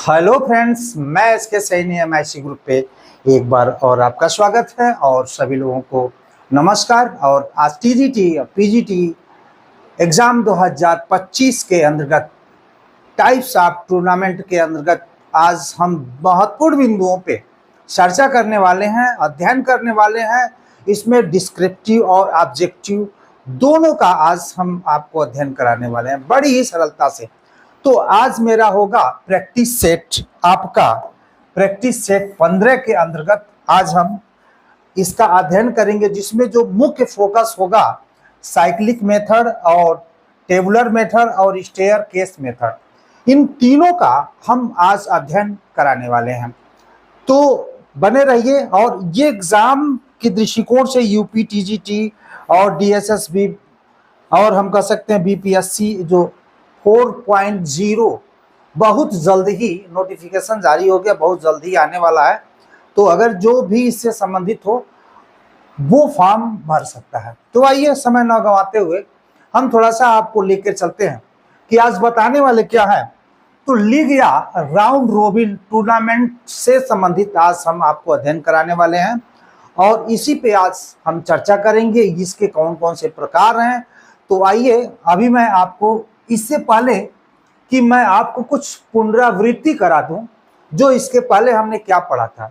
Hello friends, मैं इसके Saini MIC group पे एक बार और आपका स्वागत है और सभी लोगों को नमस्कार। और आज टीजीटी पीजीटी एग्ज़ाम 2025 के अंतर्गत टाइप्स ऑफ टूर्नामेंट के अंतर्गत आज हम महत्वपूर्ण बिंदुओं पे चर्चा करने वाले हैं, अध्ययन करने वाले हैं। इसमें डिस्क्रिप्टिव और ऑब्जेक्टिव दोनों का आज हम आपको अध्ययन कराने वाले हैं बड़ी ही सरलता से। तो आज मेरा होगा प्रैक्टिस सेट, आपका प्रैक्टिस सेट 15 के अंतर्गत आज हम इसका अध्ययन करेंगे, जिसमें जो मुख्य फोकस होगा साइक्लिक मेथड और टेबुलर मेथड और स्टेयर केस मेथड, इन तीनों का हम आज अध्ययन कराने वाले हैं। तो बने रहिए। और ये एग्जाम के दृष्टिकोण से यूपी टीजीटी और डीएसएसबी और हम कह सकते हैं बीपीएससी जो 4.0 बहुत जल्द ही नोटिफिकेशन जारी हो गया, बहुत जल्द ही आने वाला है। तो अगर जो भी इससे संबंधित हो वो फॉर्म भर सकता है। तो आइए समय न गंवाते हुए हम थोड़ा सा आपको लेकर चलते हैं कि आज बताने वाले क्या है। तो लीग या राउंड रोबिन टूर्नामेंट से संबंधित आज हम आपको अध्ययन कराने वाले हैं और इसी पे आज हम चर्चा करेंगे, इसके कौन कौन से प्रकार हैं। तो आइए, अभी मैं आपको इससे पहले कि मैं आपको कुछ पुनरावृत्ति करा दूं जो इसके पहले हमने क्या पढ़ा था।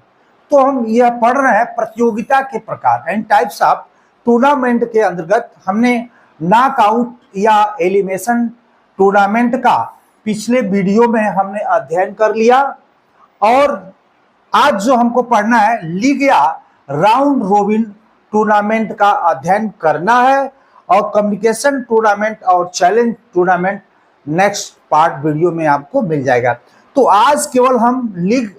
तो हम यह पढ़ रहे हैं प्रतियोगिता के प्रकार एंड टाइप्स ऑफ टूर्नामेंट के अंतर्गत हमने नॉकआउट या एलिमिनेशन टूर्नामेंट का पिछले वीडियो में हमने अध्ययन कर लिया और आज जो हमको पढ़ना है लीग या राउंड रोबिन टूर्नामेंट का अध्ययन करना है और कम्युनिकेशन टूर्नामेंट और challenge tournament next part video में आपको मिल जाएगा। तो आज केवल हम लीग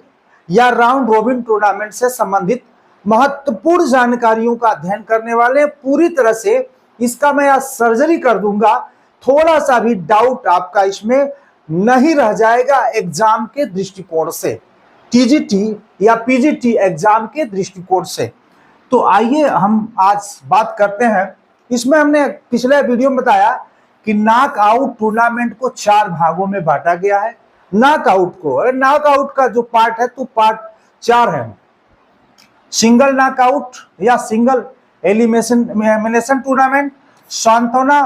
या राउंड रोबिन टूर्नामेंट से संबंधित महत्वपूर्ण जानकारियों का अध्ययन करने वाले हैं। पूरी तरह से इसका मैं आज सर्जरी कर दूंगा, थोड़ा सा भी डाउट आपका इसमें नहीं रह जाएगा एग्जाम के दृष्टिकोण से, टीजीटी या पीजीटी एग्जाम के दृष्टिकोण से। तो आइए हम आज बात करते हैं। इसमें हमने पिछले वीडियो में बताया कि नॉकआउट टूर्नामेंट को 4 भागों में बांटा गया है। नॉकआउट का जो पार्ट है तो पार्ट 4 है। सिंगल नॉकआउट या सिंगल एलिमिनेशन टूर्नामेंट, सांत्वना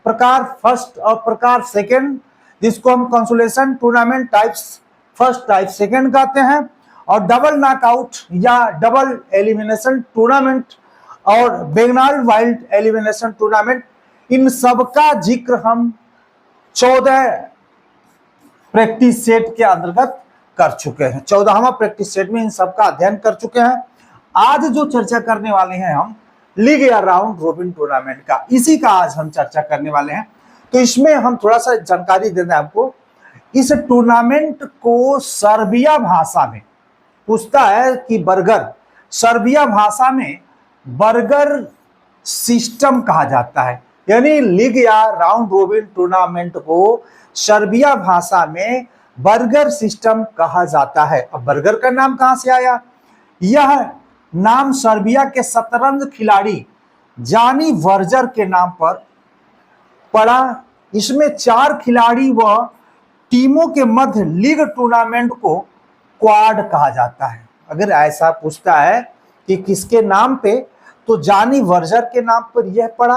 प्रकार फर्स्ट और प्रकार सेकंड, जिसको हम consolation tournament types first type second कहते हैं, और डबल नॉकआउट या डबल एलिमिनेशन टूर्नामेंट और बेंगाल वाइल्ड एलिमिनेशन टूर्नामेंट। इन सब का जिक्र हम 14 प्रैक्टिस सेट के अंतर्गत कर चुके हैं। 14वां प्रैक्टिस सेट में इन सब का अध्ययन कर चुके हैं। आज जो चर्चा करने वाले हैं हम लीग या राउंड रोबिन टूर्नामेंट का, इसी का आज हम चर्चा करने वाले हैं। तो इसमें हम थोड़ा सा जानकारी दे दें आपको। इस टूर्नामेंट को सर्बिया भाषा में पूछता है कि बर्गर, सर्बिया भाषा में बर्गर सिस्टम कहा जाता है। यानी लीग या राउंड रोबिन टूर्नामेंट को सर्बिया भाषा में बर्गर सिस्टम कहा जाता है। अब बर्गर का नाम कहां से आया? यह नाम सर्बिया के शतरंज खिलाड़ी जानी वर्जर के नाम पर पड़ा। इसमें 4 खिलाड़ी व टीमों के मध्य लीग टूर्नामेंट को क्वाड कहा जाता है। अगर ऐसा पूछता है कि किसके नाम पे, तो जानी वर्जर के नाम पर यह पड़ा।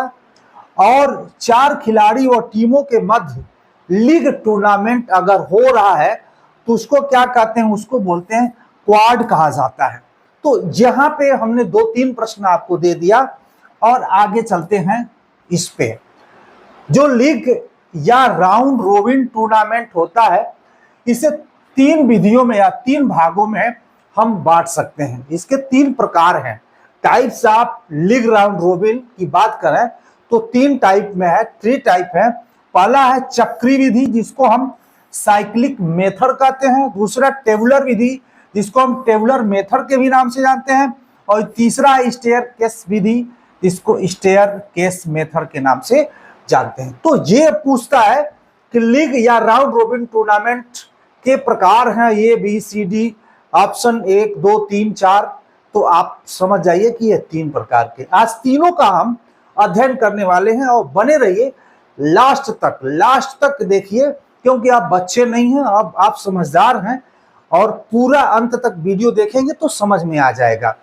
और 4 खिलाड़ी और टीमों के मध्य लीग टूर्नामेंट अगर हो रहा है तो उसको क्या कहते हैं? उसको बोलते हैं क्वाड कहा जाता है। तो यहाँ पे हमने 2-3 प्रश्न आपको दे दिया और आगे चलते हैं इस पे। जो लीग या राउंड रोबिन टूर्नामेंट होता है, इसे 3 विधियों में या 3 भागों में हम बांट सकते हैं। इसके 3 प्रकार हैं। Types of league round robin की बात करें तो 3 टाइप में है, 3 टाइप है। पहला है चक्री विधि, जिसको हम साइक्लिक मेथड कहते हैं। दूसरा टेबुलर विधि, जिसको हम टेबुलर मेथड के भी नाम से जानते हैं। और तीसरा है स्टेयर केस विधि, जिसको स्टेयर केस मेथड के नाम से जानते हैं। तो ये पूछता है कि लीग या राउंड रोबिन टूर्नामेंट के प्रकार हैं ये BCD, ऑप्शन 1 2 3 4। तो आप समझ जाइए कि ये 3 प्रकार के, आज तीनों का हम अध्ययन करने वाले हैं। और बने रहिए लास्ट तक देखिए क्योंकि आप बच्चे नहीं हैं, अब आप समझदार हैं और पूरा अंत तक वीडियो देखेंगे तो समझ में आ जाएगा।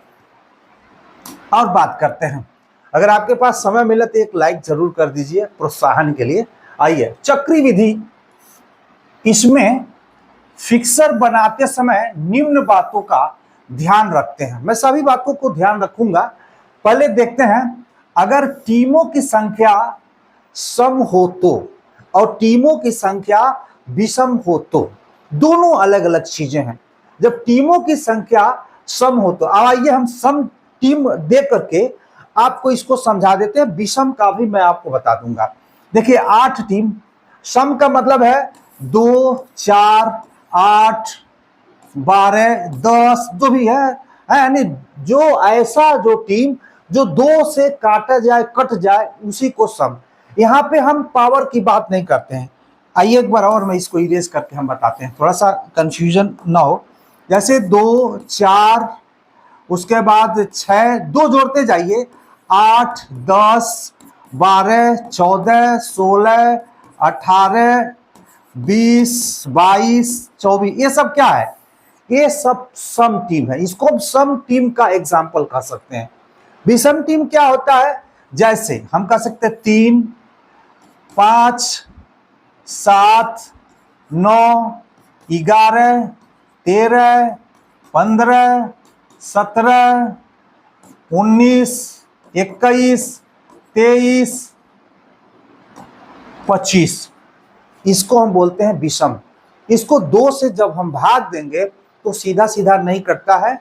और बात करते हैं, अगर आपके पास समय मिले तो एक लाइक जरूर कर दीजिए प्रोत्साहन के लिए। आइए, चक्री विधि, इसमें फिक्सर बनाते समय निम्न बातों का ध्यान रखते हैं। मैं सभी बातों को ध्यान रखूंगा। पहले देखते हैं, अगर टीमों की संख्या सम हो तो और टीमों की संख्या विषम हो तो, दोनों अलग अलग चीजें हैं। जब टीमों की संख्या सम हो तो, आइए हम सम टीम दे करके आपको इसको समझा देते हैं। विषम का भी मैं आपको बता दूंगा। देखिए 8 टीम, सम का मतलब है 2, 4, 8, 12, 10 जो भी है, यानी जो ऐसा जो टीम जो 2 से काटा जाए, कट जाए, उसी को सम। यहाँ पे हम पावर की बात नहीं करते हैं। आइए एक बार और मैं इसको इरेज करके हम बताते हैं, थोड़ा सा कंफ्यूजन ना हो। जैसे 2, 4, उसके बाद 6, 2 जोड़ते जाइए, 8, 10, 12, 14, 16, 18, 20, 22, 24, ये सब क्या है? ये सब सम टीम है। इसको हम सम टीम का एग्जाम्पल कह सकते हैं। विषम टीम क्या होता है? जैसे हम कह सकते हैं 3, 5, 7, 9, 11, 13, 15, 17, 19, 21, 23, 25, इसको हम बोलते हैं विषम। इसको 2 से जब हम भाग देंगे तो सीधा सीधा नहीं कटता है,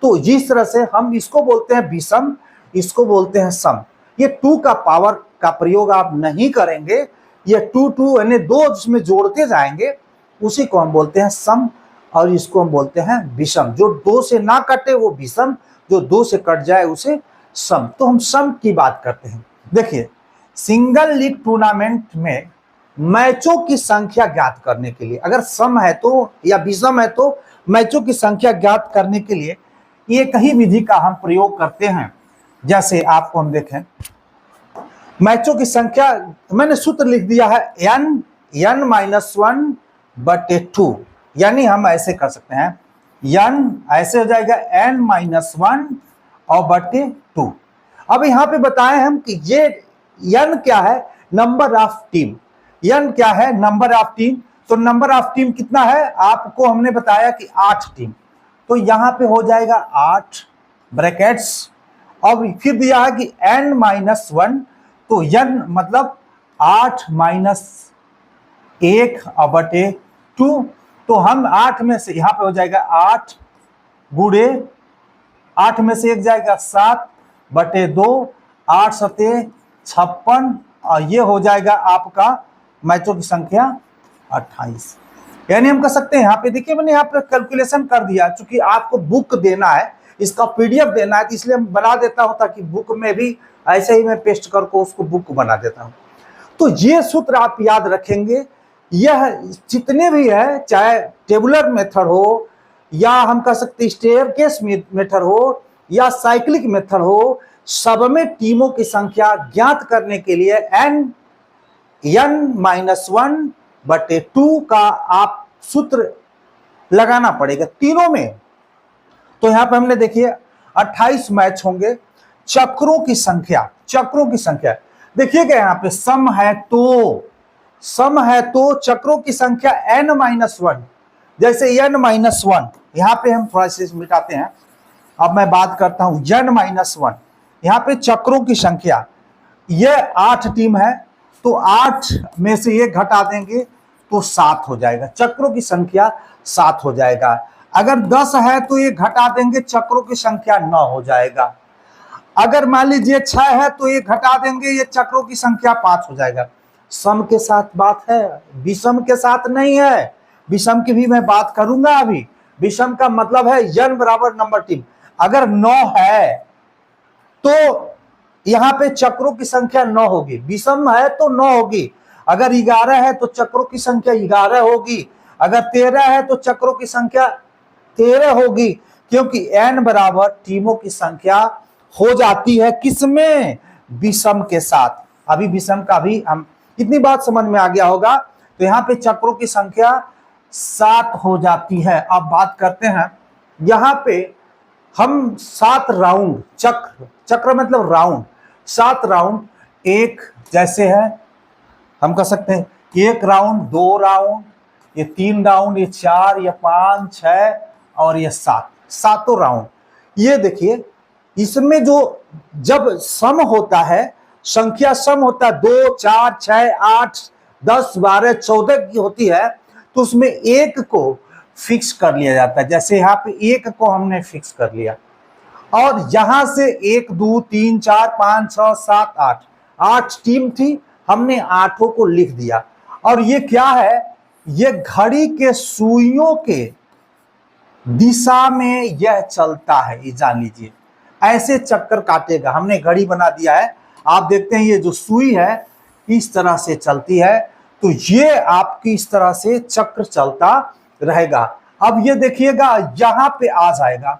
तो जिस तरह से हम इसको बोलते हैं विषम, इसको बोलते हैं सम। ये 2 का पावर का प्रयोग आप नहीं करेंगे, ये 2 यानी 2 जिसमें जोड़ते जाएंगे, उसी को हम बोलते हैं सम, और इसको हम बोलते हैं विषम। जो 2 से ना कटे वो विषम, जो 2 से कट जाए उसे सम। तो हम सम की बात करते हैं। देखिए, सिंगल लीग टूर्नामेंट में मैचों की संख्या ज्ञात करने के लिए, अगर सम है तो या विषम है तो मैचों की संख्या ज्ञात करने के लिए एक ही विधि का हम प्रयोग करते हैं। जैसे आपको हम देखें, मैचों की संख्या मैंने सूत्र लिख दिया है n-1/2, यानी हम ऐसे कर सकते हैं, n ऐसे हो जाएगा n-1 और बटे 2। अब यहाँ पे बताएं हम कि ये n क्या है? Number of team. n क्या है? Number of team. तो नंबर ऑफ टीम कितना है? आपको हमने बताया कि 8 टीम, तो यहाँ पे हो जाएगा 8 ब्रैकेट्स, अब फिर दिया है कि n-1, तो n मतलब 8 - 1 और बटे 2। तो हम 8 में से यहाँ पे हो जाएगा 8 गुणे 8 में से 1 जाएगा 7 बटे 2, 8 सते 56, और ये हो जाएगा आपका मैचों की संख्या 28। यानी हम कह सकते हैं, यहाँ पे देखिए मैंने यहाँ पे कैलकुलेशन कर दिया। चूंकि आपको बुक देना है, इसका पीडीएफ देना है, तो इसलिए हम बना देता हूँ ताकि बुक में भी ऐसे ही मैं पेस्ट करके उसको बुक बना देता हूँ। तो ये सूत्र आप याद रखेंगे। यह जितने भी है, चाहे टेबुलर मेथड हो या हम कह सकते स्टेयरकेस मेथड हो या साइक्लिक मेथड हो, सब में टीमों की संख्या ज्ञात करने के लिए n-1/2 का आप सूत्र लगाना पड़ेगा तीनों में। तो यहां पे हमने देखिए 28 मैच होंगे। चक्रों की संख्या देखिएगा, यहाँ पे सम है तो चक्रों की संख्या n-1। जैसे n-1, यहाँ पे हम थोड़ा सा मिटाते हैं। अब मैं बात करता हूं n-1, यहाँ पे चक्रों की संख्या, ये 8 टीम है, तो 8 में से 1 घटा देंगे तो 7 हो जाएगा, चक्रों की संख्या 7 हो जाएगा। अगर 10 है तो 1 घटा देंगे, चक्रों की संख्या 9 हो जाएगा। अगर मान लीजिए 6 है तो 1 घटा देंगे, ये चक्रों की संख्या 5 हो जाएगा। सम के साथ बात है, विषम के साथ नहीं है। विषम की भी मैं बात करूंगा अभी। विषम का मतलब है n बराबर नंबर टीम। अगर 9 है तो यहाँ पे चक्रों की संख्या 9 होगी, विषम है तो 9 होगी। अगर 11 है तो चक्रों की संख्या 11 होगी। अगर 13 है तो चक्रों की संख्या 13 होगी, क्योंकि n बराबर टीमों की संख्या हो जाती है किसमें? विषम के साथ। अभी विषम का भी हम इतनी बात समझ में आ गया होगा तो यहाँ पे चक्रों की संख्या 7 हो जाती है। अब बात करते हैं यहाँ पे हम 7 राउंड, चक्र मतलब राउंड, 7 राउंड एक जैसे है, हम कह सकते हैं 1 राउंड, 2 राउंड, ये 3 राउंड, ये 4, ये 5, 6 और ये 7, सातों राउंड। ये देखिए इसमें जो जब सम होता है, संख्या सम होता है 2, 4, 6, 8, 10, 12, 14 की होती है, तो उसमें एक को फिक्स कर लिया जाता है। जैसे यहाँ पे एक को हमने फिक्स कर लिया और यहां से 1, 2, 3, 4, 5, 6, 7, 8, 8 टीम थी, हमने 8 को लिख दिया। और ये क्या है, ये घड़ी के सुइयों के दिशा में यह चलता है, ये जान लीजिए। ऐसे चक्कर काटेगा, हमने घड़ी बना दिया है, आप देखते हैं ये जो सुई है इस तरह से चलती है, तो ये आपकी इस तरह से चक्र चलता रहेगा। अब ये देखिएगा यहां पे आ जाएगा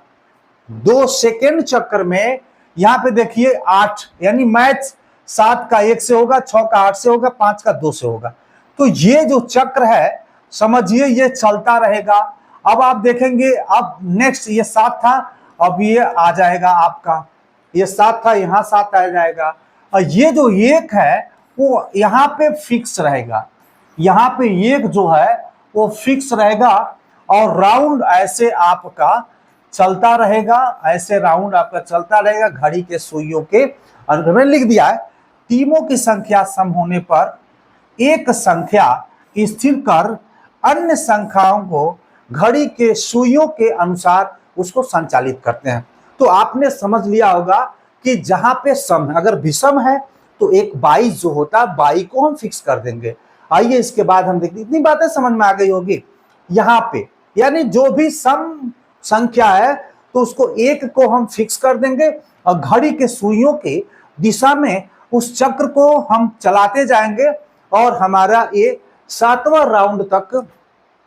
2 सेकेंड चक्कर में, यहां पे देखिए 8, यानी मैच 7 का 1 से होगा, 6 का 8 से होगा, 5 का 2 से होगा। तो ये जो चक्र है समझिए ये चलता रहेगा। अब आप देखेंगे, अब नेक्स्ट ये 7 था, अब ये आ जाएगा आपका, ये 7 था, यहाँ 7 आ जाएगा। और ये जो 1 है वो यहाँ पे फिक्स रहेगा, यहाँ पे 1 जो है वो फिक्स रहेगा और राउंड ऐसे आपका चलता रहेगा, ऐसे राउंड आपका चलता रहेगा घड़ी के सुइयों के अंदर में। लिख दिया है टीमों की संख्या सम होने पर एक संख्या स्थिर कर अन्य संख्याओं को घड़ी के सुइयों के अनुसार उसको संचालित करते हैं। तो आपने समझ लिया होगा कि जहां पे सम है, अगर विषम है तो एक 22 जो होता है 22 को हम फिक्स कर देंगे। आइए इसके बाद हम देखते, इतनी बातें समझ में आ गई होगी यहाँ पे, यानी जो भी सम संख्या है तो उसको 1 को हम फिक्स कर देंगे और घड़ी के सुइयों के दिशा में उस चक्र को हम चलाते जाएंगे और हमारा ये 7वां राउंड तक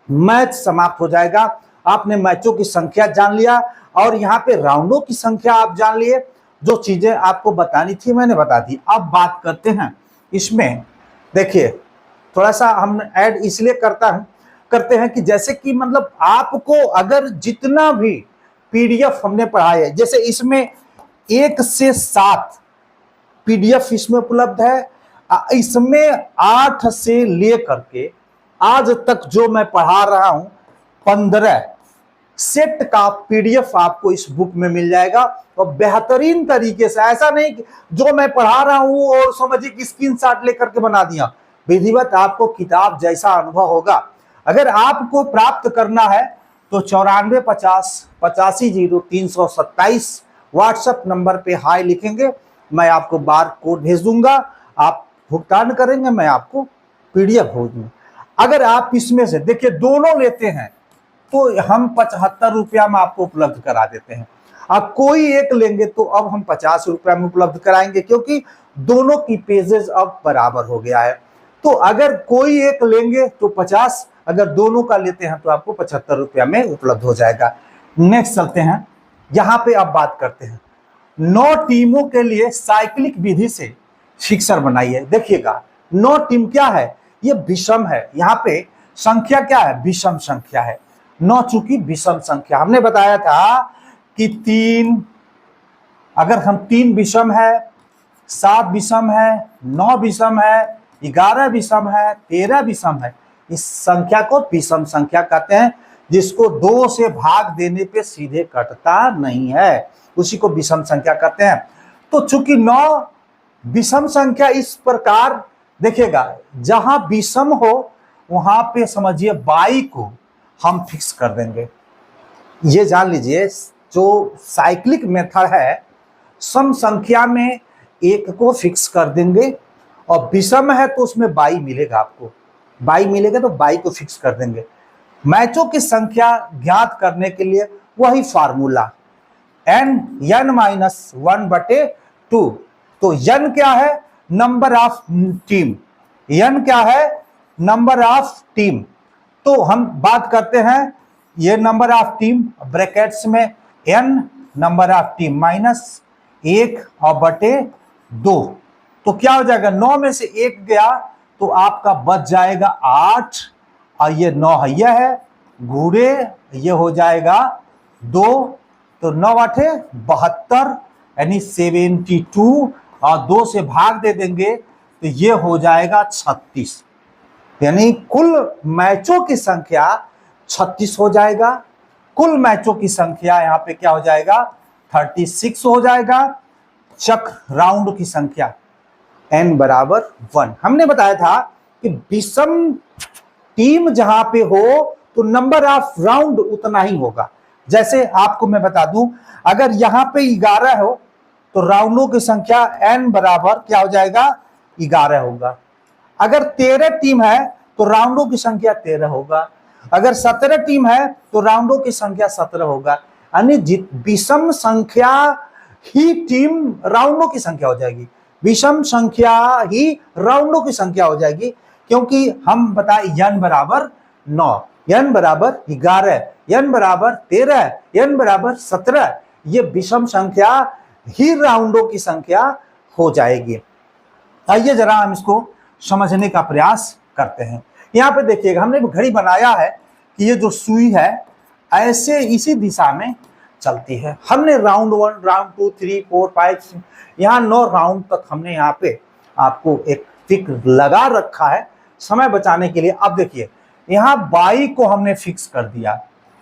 मैच समाप्त हो जाएगा। आपने मैचों की संख्या जान लिया और यहाँ पे राउंडों की संख्या आप जान लिए, जो चीजें आपको बतानी थी मैंने बता दी। अब बात करते हैं इसमें, देखिए थोड़ा सा हम ऐड इसलिए करते हैं कि जैसे कि मतलब आपको अगर जितना भी पीडीएफ हमने पढ़ाया है, जैसे इसमें 1 से 7 पीडीएफ इसमें उपलब्ध है, इसमें 8 से लेकर के आज तक जो मैं पढ़ा रहा हूं 15 सेट का पीडीएफ आपको इस बुक में मिल जाएगा और बेहतरीन तरीके से, ऐसा नहीं कि जो मैं पढ़ा रहा हूं और समझिए कि स्क्रीनशॉट लेकर के बना दिया, विधिवत आपको किताब जैसा अनुभव होगा। अगर आपको प्राप्त करना है तो 9450 व्हाट्सएप नंबर पे हाई लिखेंगे, मैं आपको बार कोड भेज दूंगा, आप भुगतान करेंगे, मैं आपको पीडीएफ भेज दूंगा। अगर आप इसमें से देखिए दोनों लेते हैं तो हम 75 रुपया में आपको उपलब्ध करा देते हैं। आप कोई एक लेंगे तो अब हम 50 रुपया में उपलब्ध कराएंगे, क्योंकि दोनों की पेजेस अब बराबर हो गया है। तो अगर कोई एक लेंगे तो 50, अगर दोनों का लेते हैं तो आपको 75 रुपया में उपलब्ध हो जाएगा। नेक्स्ट चलते हैं, यहां पे अब बात करते हैं 9 टीमों के लिए साइक्लिक विधि से फिक्सर बनाइए। देखिएगा 9 टीम क्या है, ये विषम है, यहाँ पे संख्या क्या है, विषम संख्या है। 9 चूंकि विषम संख्या, हमने बताया था कि 3, अगर हम 3 विषम है, 7 विषम है, 9 विषम है, 11 विषम है, 13 विषम है, इस संख्या को विषम संख्या कहते हैं, जिसको 2 से भाग देने पे सीधे कटता नहीं है, उसी को विषम संख्या कहते हैं। तो चूंकि 9 विषम संख्या इस प्रकार, देखिएगा जहां विषम हो वहां पे समझिए 22 को हम फिक्स कर देंगे। ये जान लीजिए जो साइक्लिक मेथड है, सम संख्या में 1 को फिक्स कर देंगे और विषम है तो उसमें 22 मिलेगा, आपको 22 मिलेगा तो 22 को फिक्स कर देंगे। मैचों की संख्या ज्ञात करने के लिए वही फार्मूला n-1/2। तो n क्या है, नंबर ऑफ टीम, n क्या है, नंबर ऑफ टीम। तो हम बात करते हैं ये नंबर ऑफ टीम, ब्रैकेट्स में n नंबर ऑफ टीम -1/2। तो क्या हो जाएगा, 9 में से 1 गया तो आपका बच जाएगा 8 और ये 9 हैया है, गुणे ये हो जाएगा 2, तो 9 8 72 यानी 72 और 2 से भाग दे देंगे तो ये हो जाएगा 36, यानी कुल मैचों की संख्या 36 हो जाएगा। कुल मैचों की संख्या यहाँ पे क्या हो जाएगा 36 हो जाएगा। चक्र राउंड की संख्या n बराबर 1। हमने बताया था कि विषम टीम जहां पे हो तो नंबर ऑफ राउंड उतना ही होगा। जैसे आपको मैं बता दूं, अगर यहां पे 11 हो तो राउंडों की संख्या n बराबर क्या हो जाएगा 11 होगा। अगर 13 टीम है तो राउंडों की संख्या 13 होगा। अगर 17 टीम है तो राउंडों की संख्या 17 होगा। यानी विषम संख्या ही टीम राउंडों की संख्या हो जाएगी, विषम संख्या ही राउंडों की संख्या हो जाएगी, क्योंकि हम बताए n बराबर 9, n बराबर 11, n बराबर 13, n बराबर 17, ये विषम संख्या ही राउंडों की संख्या हो जाएगी। आइए जरा हम इसको समझने का प्रयास करते हैं। यहाँ पे देखिएगा हमने घड़ी बनाया है कि ये जो सुई है ऐसे इसी दिशा में चलती है। हमने राउंड 1, राउंड 2, 3, 4, 5, यहाँ 9 राउंड तक हमने यहाँ पे आपको एक टिक लगा रखा है समय बचाने के लिए। अब देखिए यहाँ बाई को हमने फिक्स कर दिया,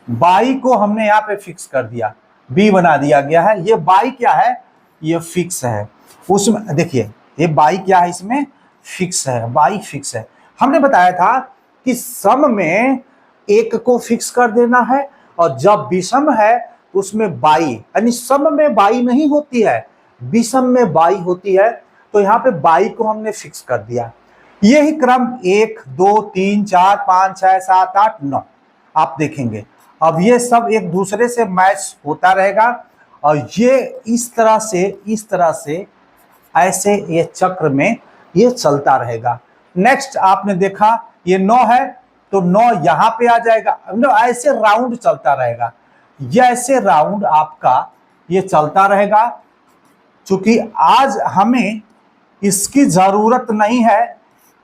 बाई को हमने यहाँ पे फिक्स कर दिया, बी बना दिया गया है। ये बाई क्या है, ये फिक्स है। उसमें देखिए ये बाई क्या है, इसमें फिक्स है, बाई फिक्स है। हमने बताया था कि सम में एक को फिक्स कर देना है और जब विषम है उसमें बाई, यानी सम में बाई नहीं होती है, विषम में बाई होती है। तो यहाँ पे बाई को हमने फिक्स कर दिया। यही क्रम 1 2 3 4 5 6 7 8 9 आप देखेंगे। अब ये सब एक दूसरे से मैच होता रहेगा और ये इस तरह से ऐसे ये चक्र में ये चलता रहेगा। नेक्स्ट आपने देखा ये 9 है तो 9 यहाँ पे आ जाएगा, ऐसे राउंड चलता रहेगा। ये ऐसे राउंड आपका ये चलता रहेगा। चूंकि आज हमें इसकी जरूरत नहीं है,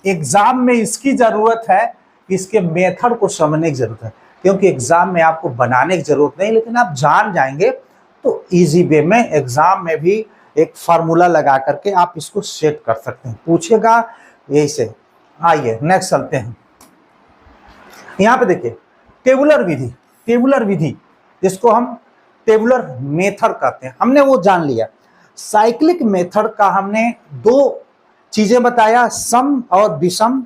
एग्जाम में इसकी जरूरत है, इसके मेथड को समझने की जरूरत है, क्योंकि एग्जाम में आपको बनाने की जरूरत नहीं, लेकिन आप जान जाएंगे तो इजी वे में एग्जाम में भी एक फार्मूला लगा करके आप इसको सेट कर सकते हैं। पूछेगा यही से। आइए नेक्स्ट चलते हैं। यहाँ पे देखिए टेबुलर विधि, टेबुलर विधि जिसको हम टेबुलर मेथड कहते हैं, हमने वो जान लिया। साइक्लिक मेथड का हमने 2 चीजें बताया, सम और विषम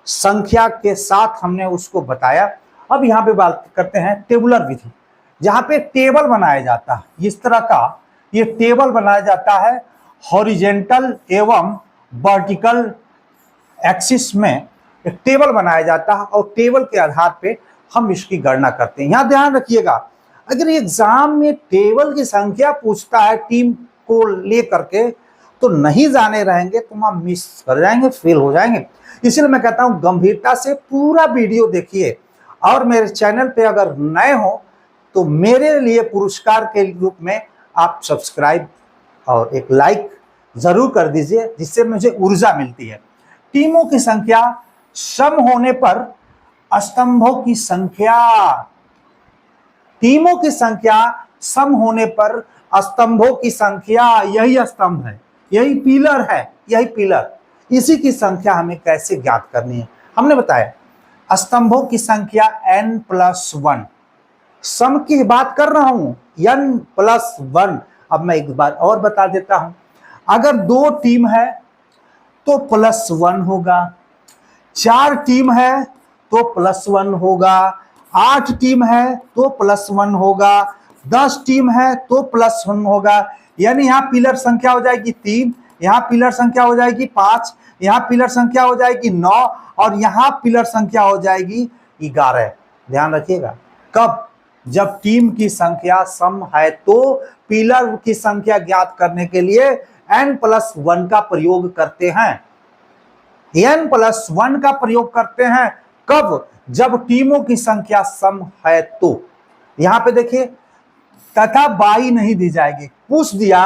संख्या के साथ हमने उसको बताया। अब यहाँ पे बात करते हैं टेबुलर विधि, जहाँ पे टेबल बनाया जाता है। इस तरह का ये टेबल बनाया जाता है, हॉरिजेंटल एवं वर्टिकल एक्सिस में एक टेबल बनाया जाता है और टेबल के आधार पे हम इसकी गणना करते हैं। यहाँ ध्यान रखिएगा, अगर एग्जाम में टेबल की संख्या पूछता है टीम को लेकर के तो नहीं जाने रहेंगे तो हम मिस कर जाएंगे, फेल हो जाएंगे। इसलिए मैं कहता हूँ गंभीरता से पूरा वीडियो देखिए और मेरे चैनल पे अगर नए हो तो मेरे लिए पुरस्कार के रूप में आप सब्सक्राइब और एक लाइक जरूर कर दीजिए, जिससे मुझे ऊर्जा मिलती है। टीमों की संख्या सम होने पर स्तंभों की संख्या, टीमों की संख्या सम होने पर स्तंभों की संख्या, यही स्तंभ है, यही पिलर है, यही पिलर, इसी की संख्या हमें कैसे ज्ञात करनी है। हमने बताया स्तंभों की संख्या n+1, सम की बात कर रहा हूं n+1। अब मैं एक बार और बता देता हूं, अगर 2 टीम है तो +1 होगा, 4 टीम है तो +1 होगा, 8 टीम है तो +1 होगा, 10 टीम है तो +1 होगा। यानी यहाँ पिलर संख्या हो जाएगी 3, यहाँ पिलर संख्या हो जाएगी 5, यहाँ पिलर संख्या हो जाएगी 9 और यहाँ पिलर संख्या हो जाएगी 11। ध्यान रखिएगा, कब? जब टीम की संख्या सम है तो पिलर की संख्या ज्ञात करने के लिए n+1 का प्रयोग करते हैं। n+1 का प्रयोग करते हैं कब? जब टीमों की संख्या सम है तो। यहां पे देखिए तथा बाई नहीं दी जाएगी, पूछ दिया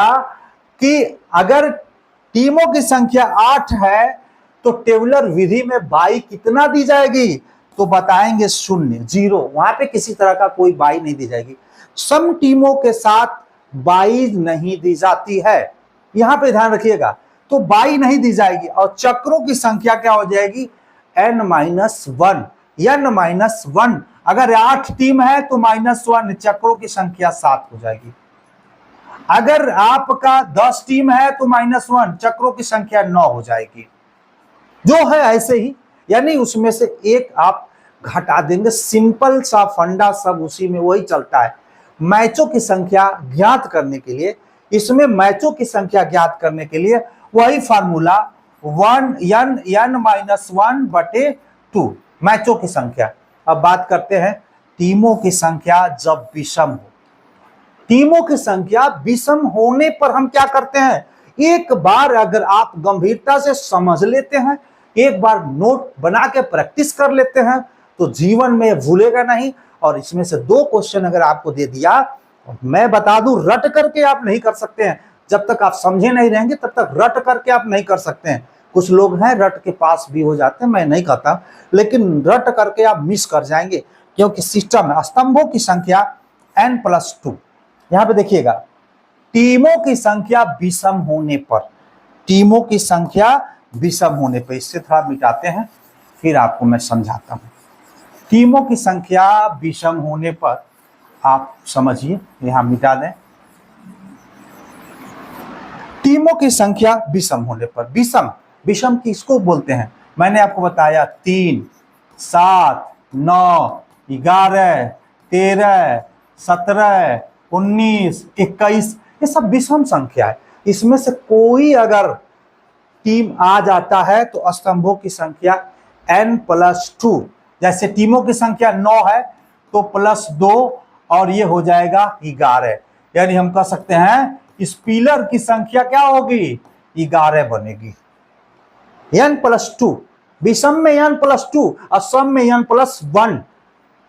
कि अगर टीमों की संख्या 8 है तो टेबुलर विधि में बाई कितना दी जाएगी, तो बताएंगे 0, 0, वहां पे किसी तरह का कोई बाई नहीं दी जाएगी। सम टीमों के साथ बाई नहीं दी जाती है, यहां पे ध्यान रखिएगा, तो बाई नहीं दी जाएगी। और चक्रों की संख्या क्या हो जाएगी, n-1, n-1। अगर 8 टीम है तो -1, चक्रों की संख्या 7 हो जाएगी। अगर आपका 10 टीम है तो -1, चक्रों की संख्या 9 हो जाएगी। जो है ऐसे ही, यानी उसमें से एक आप घटा देंगे। सिंपल सा फंडा सब उसी में वही चलता है। मैचों की संख्या ज्ञात करने के लिए, इसमें मैचों की संख्या ज्ञात करने के लिए वही फार्मूला 1n-1/2 मैचों की संख्या। अब बात करते हैं टीमों की संख्या जब विषम हो। टीमों की संख्या विषम होने पर हम क्या करते हैं, एक बार अगर आप गंभीरता से समझ लेते हैं, एक बार नोट बना के प्रैक्टिस कर लेते हैं, तो जीवन में भूलेगा नहीं। और इसमें से 2 क्वेश्चन अगर आपको दे दिया, मैं बता दूं, रट करके आप नहीं कर सकते हैं। जब तक आप समझे नहीं रहेंगे तब तक रट करके आप नहीं कर सकते हैं। कुछ लोग हैं रट के पास भी हो जाते हैं, मैं नहीं कहता, लेकिन रट करके आप मिस कर जाएंगे, क्योंकि सिस्टम है। स्तंभों की संख्या n+2। यहां पे देखिएगा, टीमों की संख्या विषम होने पर, टीमों की संख्या विषम होने पर, इससे थोड़ा मिटाते हैं फिर आपको मैं समझाता हूं। टीमों की संख्या विषम होने पर आप समझिए, यहां मिटा दें। टीमों की संख्या विषम होने पर, विषम, विषम किसको बोलते हैं, मैंने आपको बताया 3, 7, 9, 11, 13, 17, 19, 21, ये सब विषम संख्या है। इसमें से कोई अगर टीम आ जाता है तो स्तंभों की संख्या n+2। जैसे टीमों की संख्या 9 है तो +2 और ये हो जाएगा 11, यानी हम कह सकते हैं इस पिलर की संख्या क्या होगी, 11 बनेगी। n+2, विषम में n+2 और सम में n+1,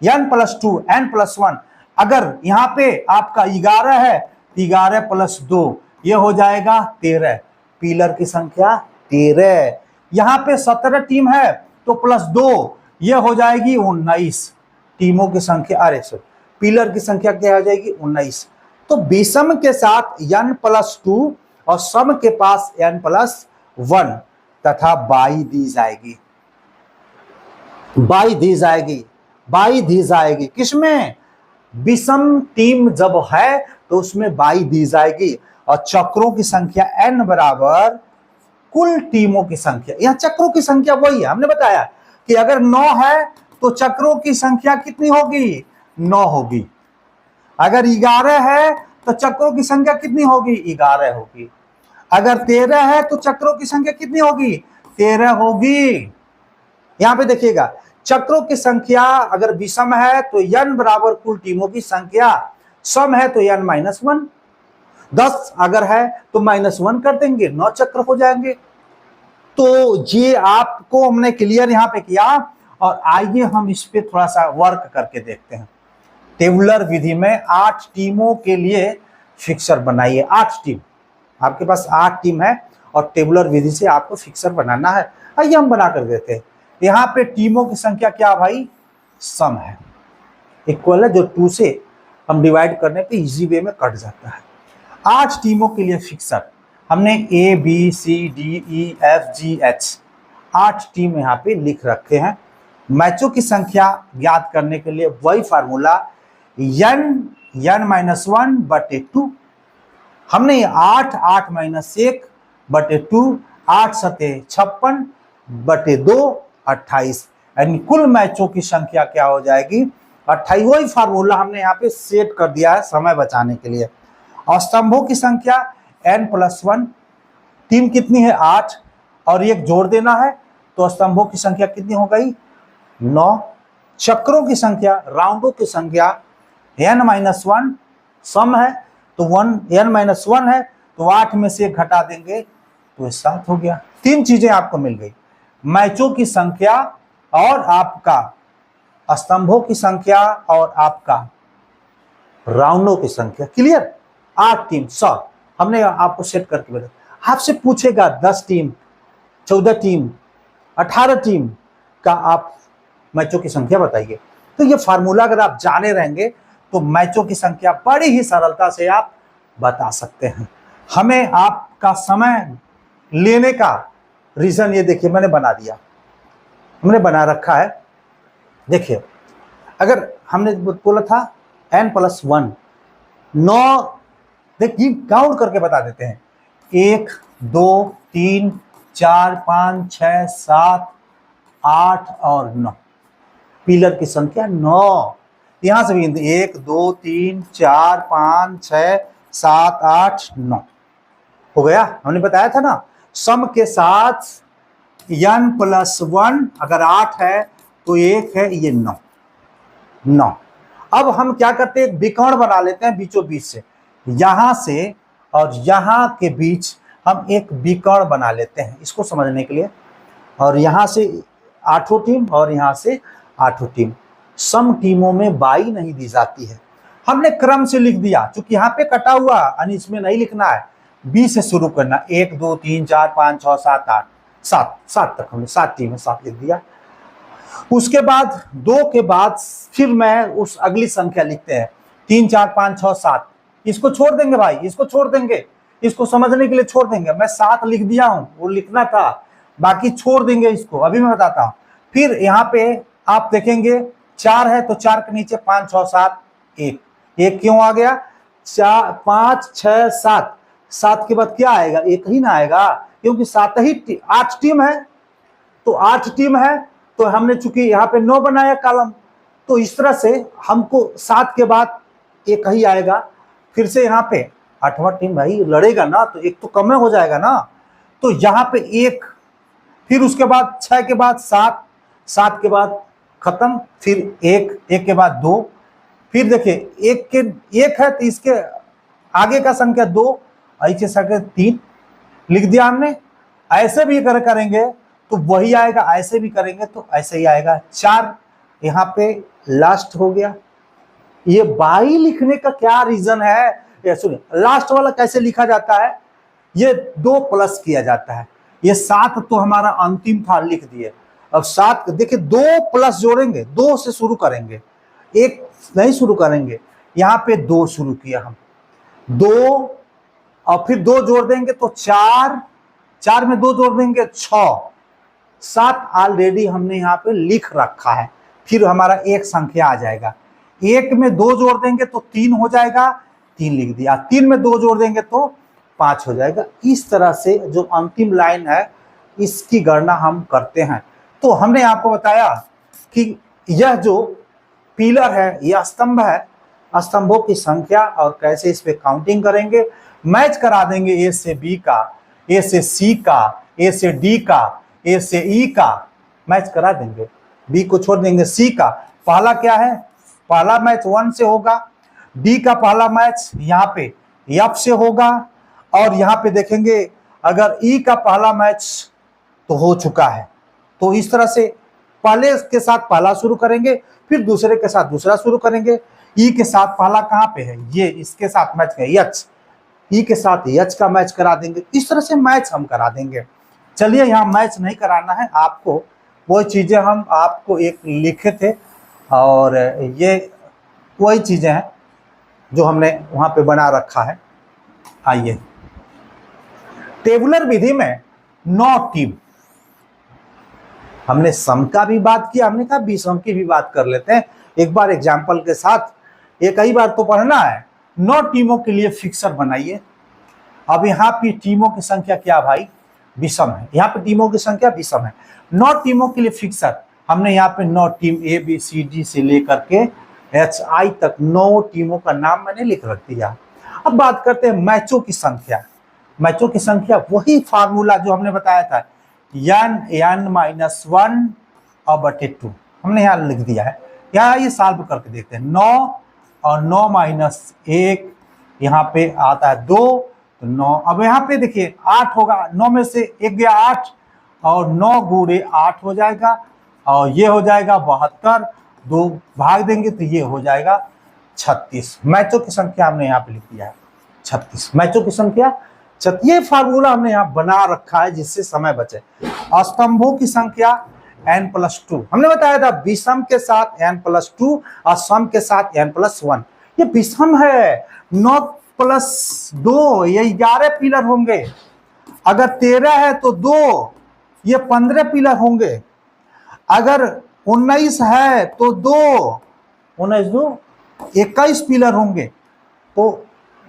n+2, n+1। अगर यहाँ पे आपका 11 है, 11 + 2 ये हो जाएगा 13, पिलर की संख्या 13। यहाँ पे 17 टीम है तो +2 ये हो जाएगी 19, टीमों की संख्या, अरे सर, पिलर की संख्या क्या हो जाएगी, 19। तो विषम के साथ n+2 और सम के पास n+1 तथा बाई दी जाएगी, बाई दी जाएगी, बाई दी जाएगी। किसमें, विषम टीम जब है तो उसमें बाई दी जाएगी। और चक्रों की संख्या n बराबर कुल टीमों की संख्या। यहां चक्रों की संख्या वही है, हमने बताया कि अगर 9 है तो चक्रों की संख्या कितनी होगी, 9 होगी। अगर 11 है तो चक्रों की संख्या कितनी होगी, 11 होगी। अगर 13 है तो चक्रों की संख्या कितनी होगी, 13 होगी। यहां पे देखिएगा, चक्रों की संख्या अगर विषम है तो n बराबर कुल टीमों की संख्या, सम है तो n-1, 10 अगर है तो -1 कर देंगे, 9 चक्र हो जाएंगे। तो ये आपको हमने क्लियर यहां पे किया। और आइए हम इस पे थोड़ा सा वर्क करके देखते हैं। टेबुलर विधि में 8 टीमों के लिए फिक्सर बनाइए। 8 टीम, आपके पास 8 टीम है और टेबुलर विधि से आपको फिक्सर बनाना है। आइए हम बना कर देते हैं। यहाँ पे टीमों की संख्या क्या भाई, सम है, इक्वल है, जो 2 से हम डिवाइड करने पे इजी वे में कट जाता है। 8 टीमों के लिए फिक्सर हमने A, B, C, D, E, F, G, H 8 team यहाँ पे लिख रखे हैं। मैचों की संख्या ज्ञात करने के लिए वही फार्मूला n-1/2। हमने 8, 8-1/2, 8 सते 56/2, 28, यानी कुल मैचों की संख्या क्या हो जाएगी, 28। वही फार्मूला हमने यहाँ पे सेट कर दिया है समय बचाने के लिए। और स्तंभों की संख्या n+1, टीम कितनी है, 8, और एक जोड़ देना है तो स्तंभों की संख्या कितनी हो गई, 9। चक्रों की संख्या, राउंडों की संख्या n-1, सम है तो n-1 है तो 8 में से घटा देंगे तो 7 हो गया। 3 चीजें आपको मिल गई, मैचों की संख्या और आपका स्तंभों की संख्या और आपका राउंडों की संख्या। क्लियर, 8 टीम 100 हमने आपको सेट करके बताया। आपसे पूछेगा 10 टीम, 14 टीम, 18 टीम का आप मैचों की संख्या बताइए। तो ये फार्मूला अगर आप जाने रहेंगे तो मैचों की संख्या बड़ी ही सरलता से आप बता सकते हैं। हमें आपका समय लेने का रीजन ये देखिए मैंने बना दिया, हमने बना रखा है। देखिए अगर हमने बोला था n+1 9, देखिए काउंट करके बता देते हैं 1 2 3 4 5 6 7 8 और 9, पिलर की संख्या 9। यहां से भी 1 2 3 4 5 6 7 8 9 हो गया। हमने बताया था ना सम के साथ n+1 अगर 8 है तो 1 है, ये 9। अब हम क्या करते हैं, विकर्ण बना लेते हैं बीचों बीच से, यहां से और यहां के बीच हम एक विकर्ण बना लेते हैं इसको समझने के लिए। और यहां से 8 टीम और यहां से 8 टीम। सम टीमों में बाई नहीं दी जाती है, हमने क्रम से लिख दिया क्योंकि यहाँ पे कटा हुआ यानी इसमें नहीं लिखना है, बी से शुरू करना 1 2 3 4 5 6 7 8 7 तक हमने 7 टीम 7 लिख दिया। उसके बाद 2 के बाद फिर मैं उस अगली संख्या लिखते हैं 3 4 5 6 7, इसको छोड़ देंगे भाई, इसको छोड़ देंगे, इसको समझने के लिए छोड़ देंगे। मैं 7 लिख दिया हूं, वो लिखना था, बाकी छोड़ देंगे इसको, अभी मैं बताता हूं। फिर यहाँ पे आप देखेंगे 4 है तो 4 के नीचे 5 6 7 1 क्यों आ गया, 4 5 6 7, 7 के बाद क्या आएगा, 1 ही ना आएगा क्योंकि 8 टीम है। तो 8 टीम है तो हमने चूंकि यहाँ पे 9 बनाया कॉलम, तो इस तरह से हमको 7 के बाद 1 ही आएगा। फिर से यहाँ पे 8वां टीम भाई लड़ेगा ना तो 1 तो कम हो जाएगा ना, तो यहाँ पे 1, फिर उसके बाद 6 के बाद 7, 7 के बाद खत्म, फिर 1 के बाद 2, फिर देखिए 1 है तो इसके आगे का संख्या 2, ऐसे संख्या 3 लिख दिया हमने। ऐसे भी करेंगे तो वही आएगा, ऐसे भी करेंगे तो ऐसे ही आएगा। 4 यहाँ पे लास्ट हो गया। ये बाई लिखने का क्या रीजन है, ये सुनिए लास्ट वाला कैसे लिखा जाता है, ये 2 प्लस किया जाता है। ये 7 तो हमारा अंतिम था, लिख दिए। अब 7 देखिए 2 प्लस जोड़ेंगे, 2 से शुरू करेंगे, 1 नहीं शुरू करेंगे। यहाँ पे 2 शुरू किया हम, 2 और फिर 2 जोड़ देंगे तो 4 में 2 जोड़ देंगे 6, 7 ऑलरेडी हमने यहाँ पे लिख रखा है। फिर हमारा एक संख्या आ जाएगा, 1 में 2 जोड़ देंगे तो 3 हो जाएगा, 3 लिख दिया। 3 में 2 जोड़ देंगे तो 5 हो जाएगा। इस तरह से जो अंतिम लाइन है इसकी गणना हम करते हैं। तो हमने आपको बताया कि यह जो पिलर है, यह स्तंभ है, स्तंभों की संख्या और कैसे इस पे काउंटिंग करेंगे। मैच करा देंगे ए से बी का, ए से सी का, ए से डी का, ए से ई का मैच करा देंगे, बी को छोड़ देंगे। सी का पहला क्या है, पहला मैच 1 से होगा। डी का पहला मैच यहाँ पे एफ से होगा। और यहाँ पे देखेंगे अगर ई का पहला मैच तो हो चुका है, तो इस तरह से पहले के साथ पहला शुरू करेंगे, फिर दूसरे के साथ दूसरा शुरू करेंगे। ई के साथ पहला कहाँ पे है, ये इसके साथ मैच है एच, ई के साथ एच का मैच करा देंगे। इस तरह से मैच हम करा देंगे। चलिए यहाँ मैच नहीं कराना है आपको, वो चीजें हम आपको एक लिखे थे और ये वही चीजें हैं जो हमने वहां पे बना रखा है। आइए टेबुलर विधि में 9 टीम, हमने सम का भी बात किया, हमने कहा विषम की भी बात कर लेते हैं एक बार एग्जाम्पल के साथ। एक ही बार तो पढ़ना है। 9 टीमों के लिए फिक्सर बनाइए। अब यहाँ पे टीमों की संख्या क्या भाई, विषम है, यहाँ पे टीमों की संख्या विषम है। 9 टीमों के लिए फिक्सर हमने यहाँ पे 9 team A B C D से लेकर के एच आई तक 9 टीमों का नाम मैंने लिख रख दिया। अब बात करते हैं मैचों की संख्या। मैचों की संख्या वही फार्मूला जो हमने बताया था, n(1)/2 हमने यहाँ लिख दिया है। यहाँ ये सॉल्व करके देखते हैं। 9 और 9-1 यहाँ पे आता है 2, तो 9। अब यहाँ पे देखिए 8 होगा, 9 में से 1 गया 8 और 9 गुणे 8 हो जाएगा और ये हो जाएगा 72, 2 भाग देंगे तो ये हो जाएगा 36। मैचों की संख्या हमने यहाँ पे लिख दिया है 36, मैचों की संख्या ये फार्मूला हमने यहाँ बना रखा है जिससे समय बचे। स्तंभों की संख्या n+2, हमने बताया था विषम के साथ n+2 और सम के साथ n+1। ये विषम है, 9+2 ये 11 पिलर होंगे। अगर 13 है तो 2, ये 15 पिलर होंगे। अगर 19 है तो 2, 21 पिलर होंगे। तो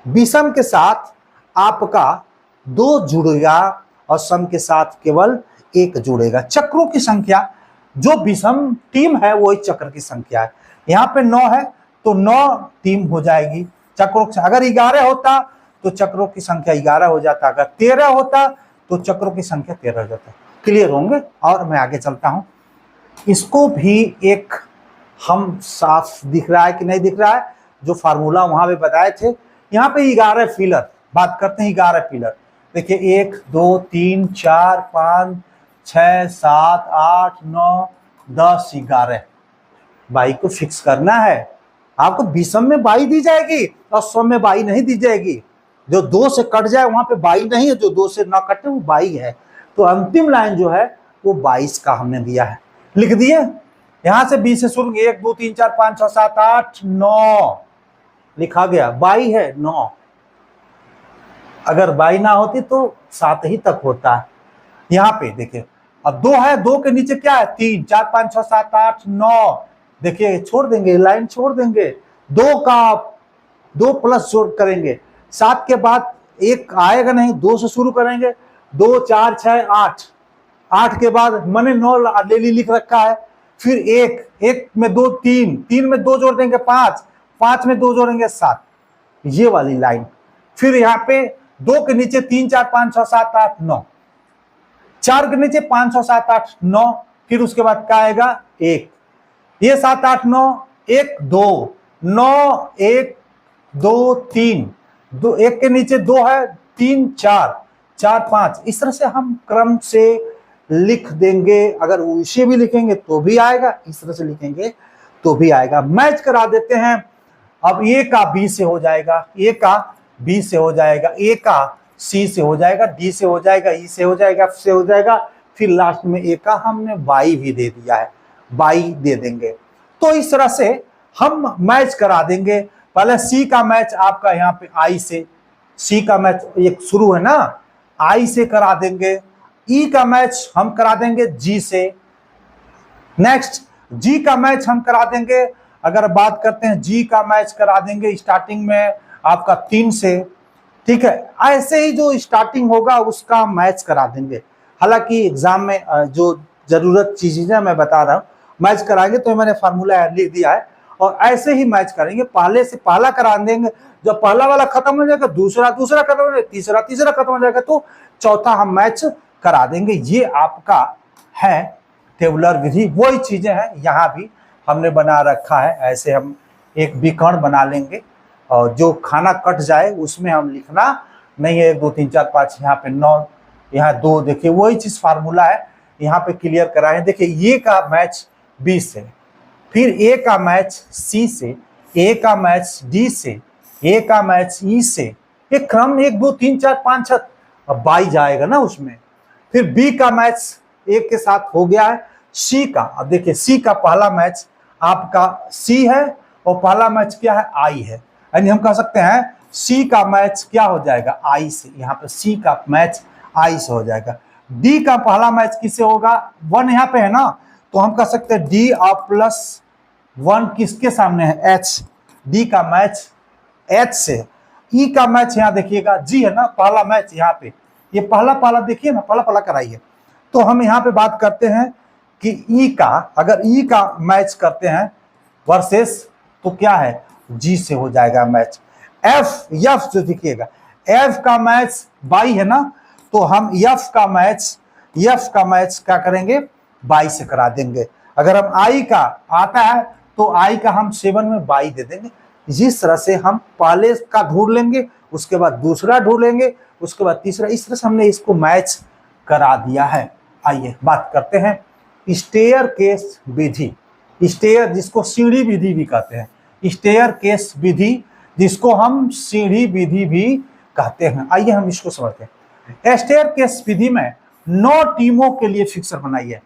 विषम के साथ आपका 2 जुड़ेगा और सम के साथ केवल 1 जुड़ेगा। चक्रों की संख्या, जो विषम टीम है वही चक्र की संख्या है। यहाँ पे 9 है तो 9 टीम हो जाएगी चक्रों की। अगर 11 होता तो चक्रों की संख्या 11 हो जाता, अगर 13 होता तो चक्रों की संख्या 13 हो जाता। क्लियर होंगे? और मैं आगे चलता हूं। इसको भी एक हम साफ दिख रहा है कि नहीं दिख रहा है, जो फार्मूला वहां पे बताए थे। यहाँ पे 11 पिलर, बात करते हैं 11 पिलर। देखिए 1 2 3 4 5 6 7 8 9 10 11। बाई को फिक्स करना है। आपको विषम में बाई दी जाएगी और सम में बाई नहीं दी जाएगी। जो 2 से कट जाए वहां पे बाई नहीं है, जो 2 से ना कटे वो बाई है। तो अंतिम लाइन जो है वो 22 का हमने दिया है, लिख दिए। यहां से 20 से शुरू 1 2 3 4 5 6 7 8 9 लिखा गया, 22 है 9। अगर 22 ना होती तो 7 ही तक होता है। यहाँ पे देखिए अब 2 है, 2 के नीचे क्या है 3 4 5 6 7 8 9। देखिए छोड़ देंगे, लाइन छोड़ देंगे, 2 का 2 प्लस जोड़ करेंगे। 7 के बाद 1 आएगा नहीं, 2 से शुरू करेंगे। 2 4 6 8, 8 के बाद मैंने 9 डेली लिख रखा है। फिर 1 में 2 3, 3 में 2 जोड़ देंगे 5, 5 में 2 जोड़ेंगे 7, ये वाली लाइन। फिर यहाँ पे 2 के नीचे 3 4 5 6 7 8 9, 4 के नीचे 5 6 7 8 9। फिर उसके बाद क्या आएगा 1, ये 7 8 9 1 2 9 1 2 3, 2 1 के नीचे 2 है 3 4 4 5। इस तरह से हम क्रम से लिख देंगे। अगर उसे भी लिखेंगे तो भी आएगा, इस तरह से लिखेंगे तो भी आएगा। मैच करा देते हैं। अब ए का बी से हो जाएगा, ए का बी से हो जाएगा, ए का सी से हो जाएगा, डी से हो जाएगा, ई से हो जाएगा, एफ से हो जाएगा। फिर लास्ट में ए का हमने बाई भी दे दिया है, बाई दे देंगे। तो इस तरह से हम मैच करा देंगे। पहले सी का मैच आपका यहाँ पे आई से, सी का मैच एक शुरू है ना, आई से करा देंगे। ई का मैच हम करा देंगे जी से। नेक्स्ट जी का मैच हम करा देंगे। अगर बात करते हैं जी का मैच करा देंगे स्टार्टिंग में आपका 3 से, ठीक है। ऐसे ही जो स्टार्टिंग होगा उसका मैच करा देंगे। हालांकि एग्जाम में जो जरूरत चीजें मैं बता रहा हूँ, मैच कराएंगे तो मैंने फार्मूला लिख दिया है और ऐसे ही मैच करेंगे। पहले से पहला करा देंगे, जब पहला वाला खत्म हो जाएगा दूसरा, दूसरा खत्म हो जाएगा तीसरा, तीसरा खत्म हो जाएगा तो चौथा हम मैच करा देंगे। ये आपका है टेबुलर विधि। वही चीजें हैं यहाँ भी हमने बना रखा है। ऐसे हम एक विकर्ण बना लेंगे और जो खाना कट जाए उसमें हम लिखना नहीं है 1 2 3 4 5, यहाँ पे 9, यहाँ 2। देखिए वही चीज फार्मूला है, यहाँ पे क्लियर कराए। देखिए ए का मैच बी से, फिर ए का मैच सी से, ए का मैच डी से, ए का मैच ई से। एक क्रम 1 2 3 4 5 6, अब बाई जाएगा ना उसमें। फिर बी का मैच एक के साथ हो गया है। सी का, अब देखिए सी का पहला मैच आपका सी है और पहला मैच क्या है आई है, यानी हम कह सकते हैं सी का मैच क्या हो जाएगा आई से। यहाँ पे सी का मैच आई से हो जाएगा। डी का पहला मैच किससे होगा, 1 यहाँ पे है ना, तो हम कह सकते हैं डी और +1 किसके सामने है एच, डी का मैच एच से। ई का मैच यहाँ देखिएगा जी है ना, पहला मैच यहाँ पे, ये पहला पहला देखिए ना, पहला पहला कराइए। तो हम यहाँ पे बात करते हैं कि ई का, अगर ई का मैच करते हैं वर्सेस तो क्या है जी से हो जाएगा मैच। एफ जो देखिएगा एफ का मैच बाई है ना, तो हम एफ का मैच क्या करेंगे बाई से करा देंगे। अगर हम आई का आता है तो आई का हम 7 में बाई दे देंगे। जिस तरह से हम पहले का ढूंढ लेंगे, उसके बाद दूसरा ढूंढ लेंगे, उसके बाद तीसरा, इस तरह से हमने इसको मैच करा दिया है। आइए बात करते हैं स्टेयर केस विधि। स्टेयर जिसको सीढ़ी विधि भी कहते हैं, स्टेयर केस विधि जिसको हम सीढ़ी विधि भी कहते हैं। आइए हम इसको समझते हैं। स्टेयरकेस विधि में 9 टीमों के लिए फिक्सर बनाइए।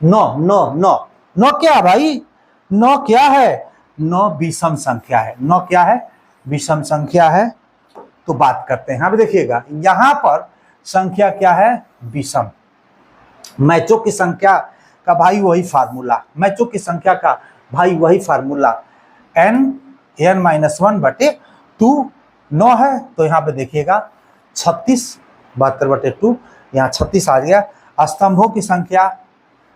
9 9 9 9 क्या भाई? 9 क्या है? 9 विषम संख्या है। 9 क्या है? विषम संख्या है। तो बात करते हैं, अब देखिएगा यहां पर संख्या क्या है? विषम। मैचों की संख्या का भाई वही फार्मूला, मैचों की संख्या का भाई वही फार्मूला, n(n-1/2) 9 है तो यहाँ पे देखिएगा 36, 72/2, यहाँ 36 आ गया। स्तंभों की संख्या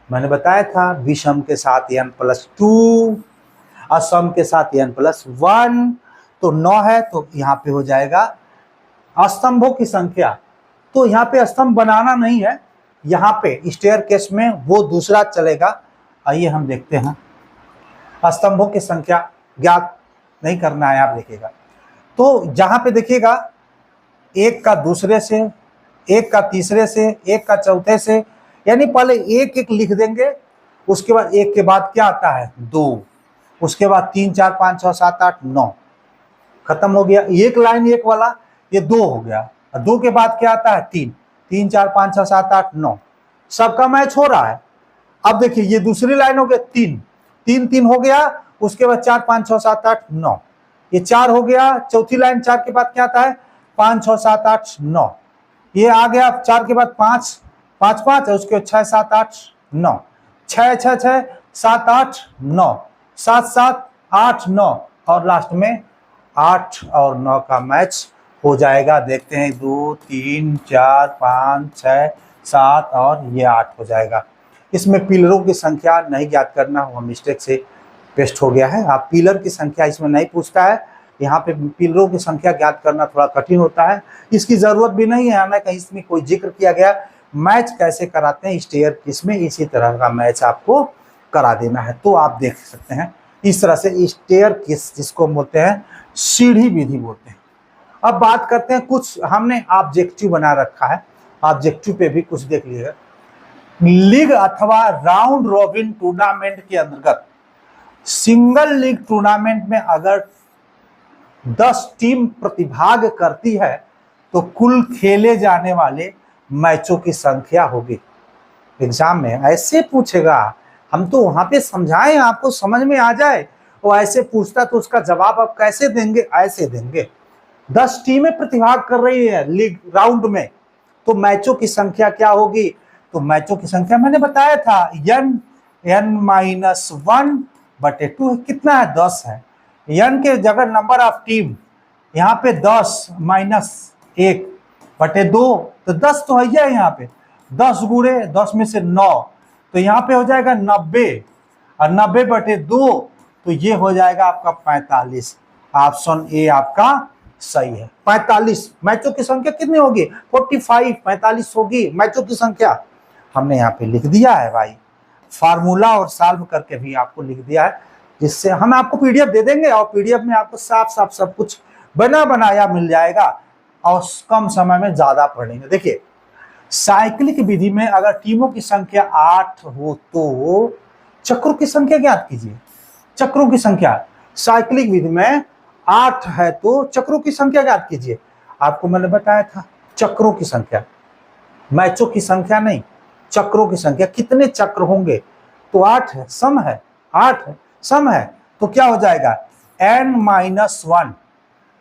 मैंने बताया था विषम के साथ n+2, असम के साथ n+1, तो 9 है तो यहाँ पे हो जाएगा स्तंभों की संख्या। तो यहाँ पे स्तंभ बनाना नहीं है, यहाँ पे स्टेयरकेस में वो दूसरा चलेगा। आइए हम देखते हैं, स्तंभों की संख्या ज्ञात नहीं करना है, आप देखिएगा तो जहाँ पे देखिएगा एक का दूसरे से, एक का तीसरे से, एक का चौथे से, यानी पहले एक एक लिख देंगे, उसके बाद एक के बाद क्या आता है? 2, उसके बाद 3 4 5 6 7 8 9, खत्म हो गया। एक लाइन एक वाला ये 2 हो गया, और 2 के बाद क्या आता है? 3 3 4 5 6 7 8 9, सबका मैच हो रहा है। अब देखिए ये दूसरी लाइन हो गया 3 3 3 हो गया, उसके बाद 4 5 6 7 8 9, ये 4 हो गया। चौथी लाइन 4 के बाद क्या आता है? 5 6 7 8 9, ये आ गया 4 के बाद 5 5 5 है, उसके बाद 6 7 8 9, 6 6 6 7 8 9, 7 7 8 9, और लास्ट में 8 और 9 का मैच हो जाएगा। देखते हैं 2 3 4 5 6 7 और ये 8 हो जाएगा। इसमें पिलरों की संख्या नहीं ज्ञात करना, वो मिस्टेक से पेस्ट हो गया है। आप पिलर की संख्या इसमें नहीं पूछता है, यहाँ पे पिलरों की संख्या ज्ञात करना थोड़ा कठिन होता है, इसकी जरूरत भी नहीं है हमें, कहीं इसमें कोई जिक्र किया गया। मैच कैसे कराते हैं स्टेयरकेस में, इसी तरह का मैच आपको करा देना है। तो आप देख सकते हैं इस तरह से स्टेयरकेस, जिसको बोलते हैं सीढ़ी विधि बोलते हैं। अब बात करते हैं, कुछ हमने ऑब्जेक्टिव बना रखा है, ऑब्जेक्टिव पे भी कुछ देख लीजिएगा। लीग अथवा राउंड रॉबिन टूर्नामेंट के अंतर्गत सिंगल लीग टूर्नामेंट में अगर 10 टीम प्रतिभाग करती है तो कुल खेले जाने वाले मैचों की संख्या होगी। एग्जाम में ऐसे पूछेगा, हम तो वहां पे समझाएं आपको समझ में आ जाए, वो ऐसे पूछता तो उसका जवाब आप कैसे देंगे? ऐसे देंगे। 10 टीमें प्रतिभाग कर रही है लीग राउंड में, तो मैचों की संख्या क्या होगी? तो मैचों की संख्या मैंने बताया था n(n-1/2) कितना है? 10 है। n के जगह नंबर ऑफ टीम यहाँ पे 10 - 1/2, तो 10 तो है यहाँ पे, 10 गुणे 10 में से 9, तो यहाँ पे हो जाएगा 90, और 90/2 तो ये हो जाएगा आपका 45। ऑप्शन ए आपका सही है, 45। मैचों की संख्या कितनी होगी? 45, 45 होगी मैचों की संख्या। हमने यहाँ पे लिख दिया है भाई, फार्मूला और सॉल्व करके भी आपको लिख दिया है, जिससे हम आपको पीडीएफ दे देंगे, और पीडीएफ में आपको साफ साफ सब कुछ बना बनाया मिल जाएगा, और कम समय में ज्यादा पढ़ेंगे। देखिए साइक्लिक विधि में अगर टीमों की संख्या 8 हो तो चक्रों की संख्या ज्ञात कीजिए। चक्रों की संख्या साइक्लिक विधि में 8 है तो चक्रों की संख्या ज्ञात कीजिए। आपको मैंने बताया था चक्रों की संख्या, मैचों की संख्या नहीं, चक्रों की संख्या। कितने चक्र होंगे? तो 8 है, सम है, 8 है, सम है, तो क्या हो जाएगा? n-1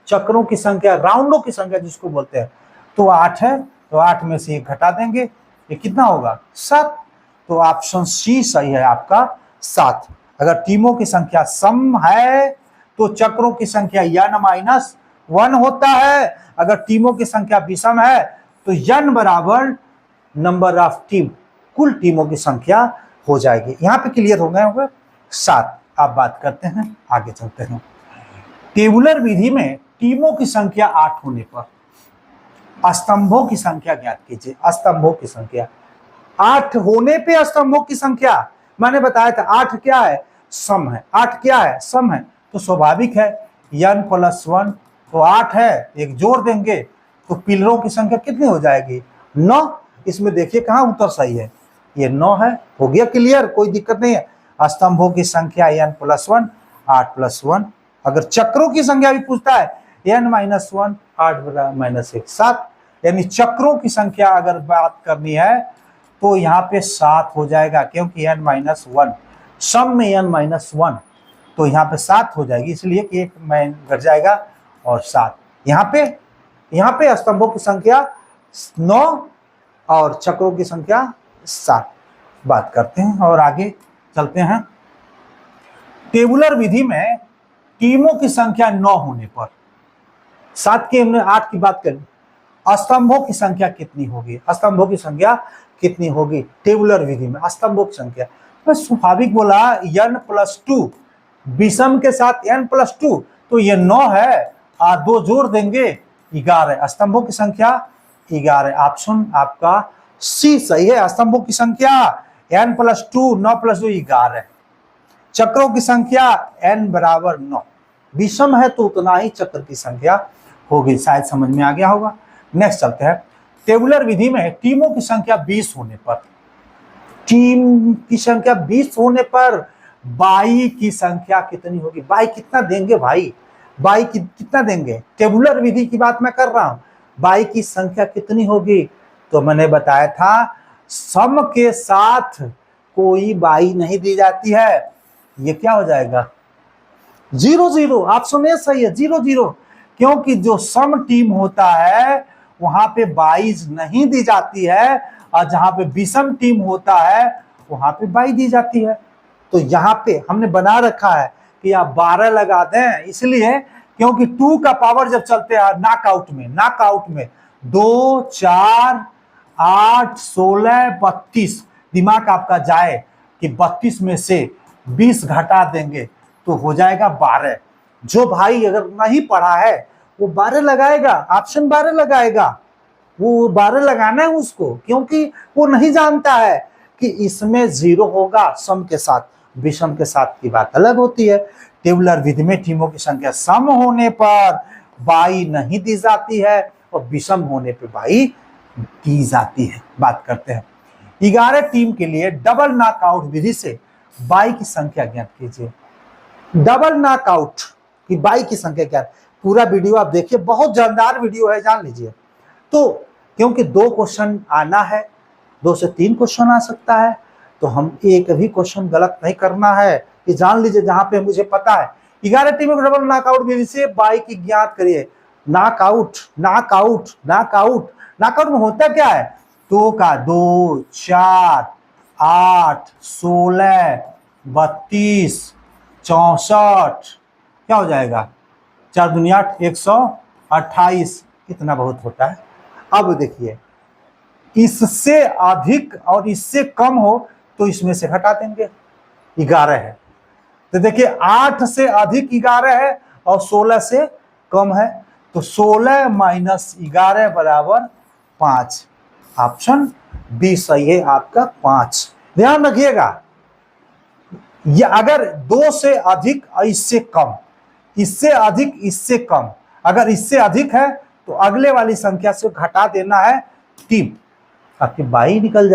चक्रों की संख्या, राउंडों की संख्या जिसको बोलते हैं, तो 8 है, तो 8 में से 1 घटा देंगे, ये कितना होगा? 7। तो ऑप्शन सी सही है आपका, 7। अगर टीमों की संख्या सम है तो चक्रों की संख्या n-1 होता है। अगर टीमों की संख्या विषम है तो n बराबर नंबर ऑफ टीम, कुल टीमों की संख्या हो जाएगी। यहाँ पे क्लियर हो गए होंगे 7। आप बात करते हैं, आगे चलते हैं। टेबुलर विधि में टीमों की संख्या 8 होने पर स्तंभों की संख्या ज्ञात कीजिए। स्तंभों की संख्या 8 होने पे स्तंभों की संख्या मैंने बताया था 8 क्या है? सम है। 8 क्या है? सम है, तो स्वाभाविक है n+1 तो 8 है, एक जोड़ देंगे तो पिलरों की संख्या कितनी हो जाएगी? 9। इसमें देखिए कहाँ उत्तर सही है, ये 9 है। हो गया क्लियर, कोई दिक्कत नहीं है। स्तंभों की संख्या n+1, 8+1। अगर चक्रों की संख्या भी पूछता है n-1 8 - 1 7, यानी चक्रों की संख्या अगर बात करनी है तो यहाँ पे 7 हो जाएगा, क्योंकि n-1 सम में n-1 तो यहाँ पे 7 हो जाएगी, इसलिए कि एक में घट जाएगा और 7। यहाँ पे स्तंभों की संख्या 9 और चक्रों की संख्या 7 बात करते हैं और आगे चलते हैं। टेबुलर विधि में टीमों की संख्या 9 होने पर 7 की हमने 8 की बात करी, स्तंभों की संख्या कितनी होगी? स्तंभों की संख्या कितनी होगी टेबुलर विधि में? स्तंभों की संख्या मैं स्वाभाविक बोला n+2 विषम के साथ n+2 तो ये 9 है, 2 जोड़ देंगे 11। स्तंभों की संख्या 11, ऑप्शन आपका सी सही है। स्तंभों की संख्या n+2 9+2 11। चक्रों की संख्या n बराबर 9, विषम है तो उतना ही चक्र की संख्या होगी। शायद समझ में आ गया होगा। नेक्स्ट चलते हैं। टेबुलर विधि में टीमों की संख्या 20 होने पर, टीम की संख्या 20 होने पर बाई की संख्या कितनी होगी? बाई कितना देंगे भाई? बाई कितना देंगे? टेबुलर विधि की बात मैं कर रहा हूं। बाई की संख्या कितनी होगी? तो मैंने बताया था सम के साथ कोई बाई नहीं दी जाती है, ये क्या हो जाएगा? 0 0। ऑप्शन ए सही है, 0 0, क्योंकि जो सम टीम होता है वहां पे 22 नहीं दी जाती है, और जहां पे विषम टीम होता है वहां पे 22 दी जाती है। तो यहाँ पे हमने बना रखा है कि आप 12 लगा दें, इसलिए क्योंकि 2 का पावर जब चलते हैं नॉकआउट में 2 4 8 16 32, दिमाग आपका जाए कि 32 में से 20 घटा देंगे तो हो जाएगा 12। जो भाई अगर नहीं पढ़ा है वो 12 लगाएगा, ऑप्शन 12 लगाएगा, वो 12 लगाना है उसको, क्योंकि वो नहीं जानता है कि इसमें 0 होगा सम के साथ, विषम के साथ की बात अलग होती है। टेबुलर विधि में टीमों की संख्या सम होने पर बाई नहीं दी जाती है और विषम होने पर बाई दी जाती है। बात करते हैं 11 टीम के लिए डबल नॉकआउट विधि से बाई की संख्या ज्ञात कीजिए। डबल नॉकआउट की बाई की संख्या क्या? पूरा वीडियो आप देखिए, बहुत जानदार वीडियो है, जान लीजिए। तो क्योंकि 2 क्वेश्चन आना है, 2 से 3 क्वेश्चन आ सकता है, तो हम एक भी क्वेश्चन गलत नहीं करना है, ये जान लीजिए। जहां पे मुझे पता है 11 टीमों को डबल नॉकआउट विधि से बाई की ज्ञात करिए। नॉकआउट में होता क्या है? 2 का 2 4 8 16 32 64, क्या हो जाएगा? 4 दूनी 8 128, इतना बहुत होता है। अब देखिए इससे अधिक और इससे कम हो तो इसमें से घटा देंगे, 11 है तो देखिए 8 से अधिक 11 है और 16 से कम है, तो 16 - 11 बराबर 5। ऑप्शन बी सही है आपका, 5। ध्यान रखिएगा, या अगर 2 से अधिक और इससे कम, इससे अधिक इससे कम, अगर इससे अधिक है तो अगले वाली संख्या से घटा देना है टीम, आपकी बाई निकल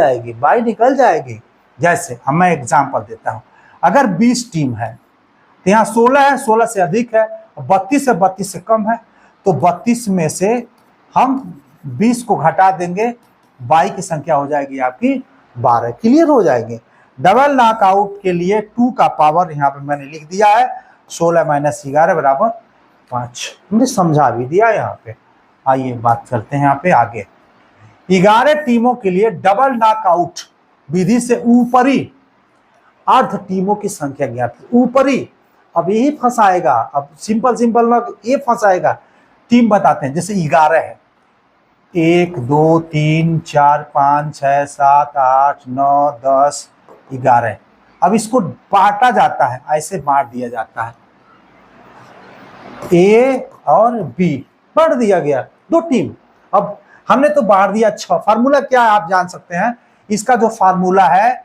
जाएगी। जैसे हम मैं एग्जांपल देता हूं, अगर 20 टीम है तो यहाँ 16 है, 16 से अधिक है, 32 है, 32 से कम है, तो 32 में से हम 20 को घटा देंगे, बाई की संख्या हो जाएगी आपकी 12। क्लियर हो जाएंगे। डबल नॉकआउट के लिए 2 का पावर यहाँ पे मैंने लिख दिया है, 16 - 11 बराबर 5, हमने समझा भी दिया यहाँ पे। आइए बात करते हैं यहाँ पे आगे। 11 टीमों के लिए डबल नॉकआउट विधि से ऊपरी अर्ध टीमों की संख्या ज्ञात। ऊपरी, अब यही फंसाएगा, अब सिंपल ना ये फंसाएगा। टीम बताते हैं, जैसे 11 है, 1 2 3 4 5 6 7 8 9 10 11। अब इसको बांटा जाता है, ऐसे बांट दिया जाता है, ए और बी बांट दिया गया 2 टीम। अब हमने तो बांट दिया 6। फार्मूला क्या है आप जान सकते हैं, इसका जो फार्मूला है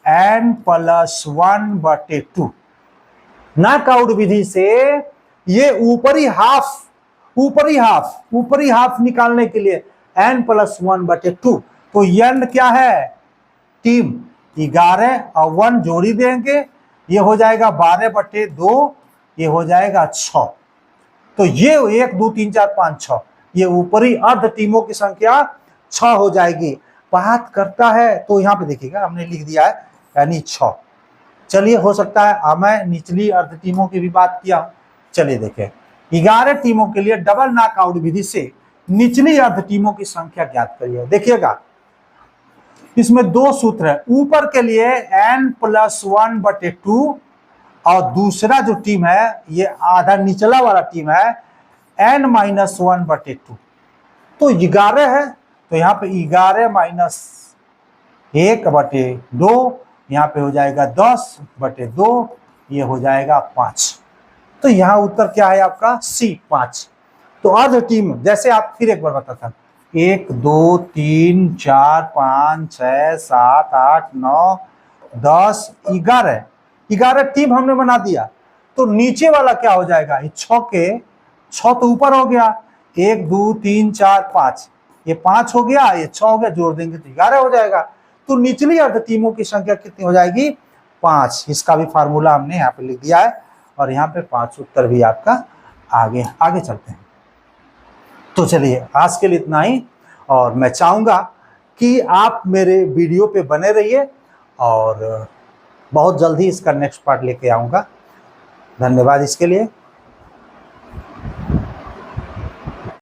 n+1/2। नॉकआउट विधि से ये ऊपरी हाफ निकालने के लिए n+1/2, तो n क्या है? टीम 11 और 1 जोड़ी देंगे, ये हो जाएगा 12/2, ये हो जाएगा 6। तो ये 1 2 3 4 5 6 ये ऊपरी अर्ध टीमों की संख्या 6 हो जाएगी। बात करता है तो यहाँ पे देखिएगा हमने लिख दिया है यानी 6। चलिए हो सकता है मैं निचली अर्ध टीमों की भी बात किया हूं। चलिए देखें 11 टीमों के लिए डबल नॉकआउट विधि से निचली अर्ध टीमों की संख्या ज्ञात करिए। देखिएगा इसमें 2 सूत्र है, ऊपर के लिए n+1/2 और दूसरा जो टीम है ये आधा निचला वाला टीम है n-1/2। तो 11 है तो यहाँ पे 11 - 1/2, यहाँ पे हो जाएगा 10/2, ये हो जाएगा 5। तो यहाँ उत्तर क्या है आपका C 5। तो अर्ध टीम जैसे आप फिर एक बार बताता हूं 1 2 3 4 5 6 7 8 9 10 11 11 टीम हमने बना दिया। तो नीचे वाला क्या हो जाएगा, ये 6 तो ऊपर हो गया 1 2 3 4 5, ये 5 हो गया, ये 6 हो गया, जोड़ देंगे तो 11 हो जाएगा। तो निचली अर्ध टीमों की संख्या कितनी हो जाएगी 5। इसका भी फार्मूला हमने यहाँ पे लिख दिया है और यहाँ पे 5 उत्तर भी आपका आगे चलते हैं। तो चलिए आज के लिए इतना ही, और मैं चाहूँगा कि आप मेरे वीडियो पे बने रहिए और बहुत जल्दी इसका नेक्स्ट पार्ट लेके आऊँगा। धन्यवाद इसके लिए।